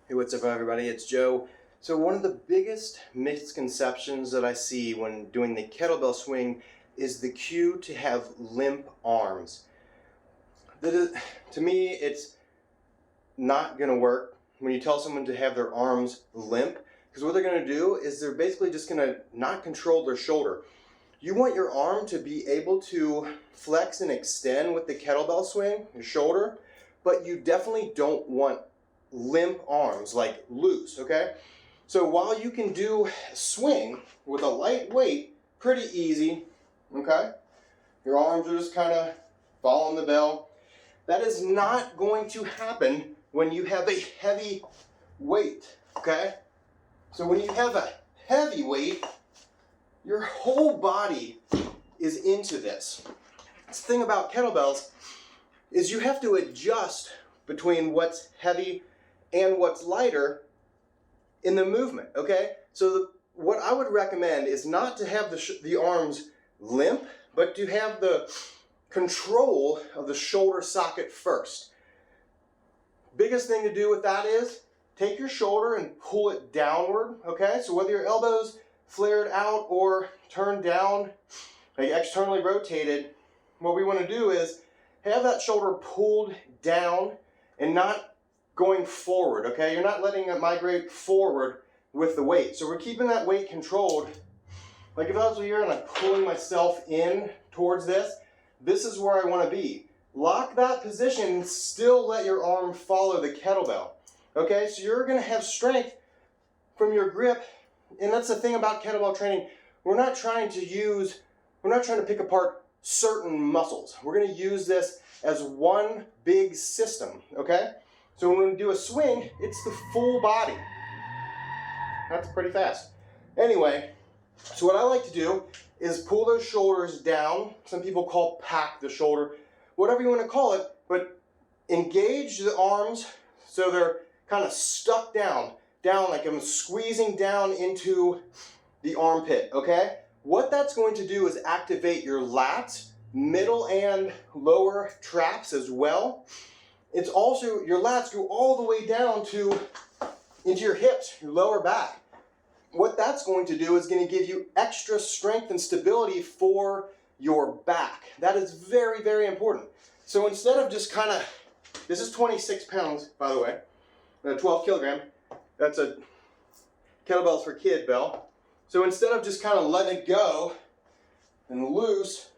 Hey, what's up everybody? It's Joe. So one of the biggest misconceptions that I see when doing the kettlebell swing is the cue to have limp arms. To me, it's not going to work when you tell someone to have their arms limp, because what they're going to do is they're basically just going to not control their shoulder. You want your arm to be able to flex and extend with the kettlebell swing, your shoulder, but you definitely don't want limp arms, like loose, okay? So while you can do a swing with a light weight, pretty easy, okay? Your arms are just kind of following the bell. That is not going to happen when you have a heavy weight, okay? So when you have a heavy weight, your whole body is into this. The thing about kettlebells is you have to adjust between what's heavy and what's lighter in the movement, okay? So what I would recommend is not to have the arms limp, but to have the control of the shoulder socket first. Biggest thing to do with that is take your shoulder and pull it downward, okay? So whether your elbows flared out or turned down, like externally rotated, what we want to do is have that shoulder pulled down and not going forward, okay? You're not letting it migrate forward with the weight. So we're keeping that weight controlled. Like if I was here and I'm pulling myself in towards this is where I want to be. Lock that position and still let your arm follow the kettlebell, okay? So you're going to have strength from your grip, and that's the thing about kettlebell training. We're not trying to pick apart certain muscles. We're going to use this as one big system, okay? So when we do a swing, it's the full body. That's pretty fast. Anyway, so what I like to do is pull those shoulders down. Some people call pack the shoulder, whatever you want to call it, but engage the arms so they're kind of stuck down like I'm squeezing down into the armpit, okay? What that's going to do is activate your lats, middle and lower traps as well. It's also, your lats go all the way down into your hips, your lower back. What that's going to do is going to give you extra strength and stability for your back. That is very, very important. So instead of just kind of, this is 26 pounds, by the way, 12 kilogram. That's a kettlebells for kid bell. So instead of just kind of letting it go and loose,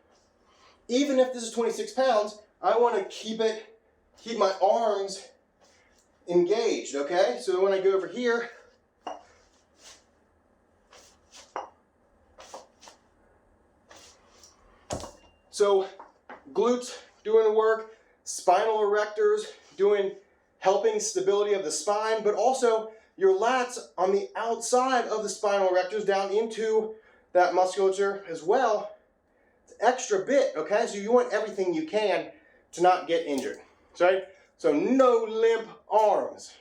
even if this is 26 pounds, I want to keep my arms engaged, okay? So when I go over here, so glutes doing the work, spinal erectors helping stability of the spine, but also your lats on the outside of the spinal erectors down into that musculature as well. It's an extra bit, okay? So you want everything you can to not get injured, right? So no limp arms.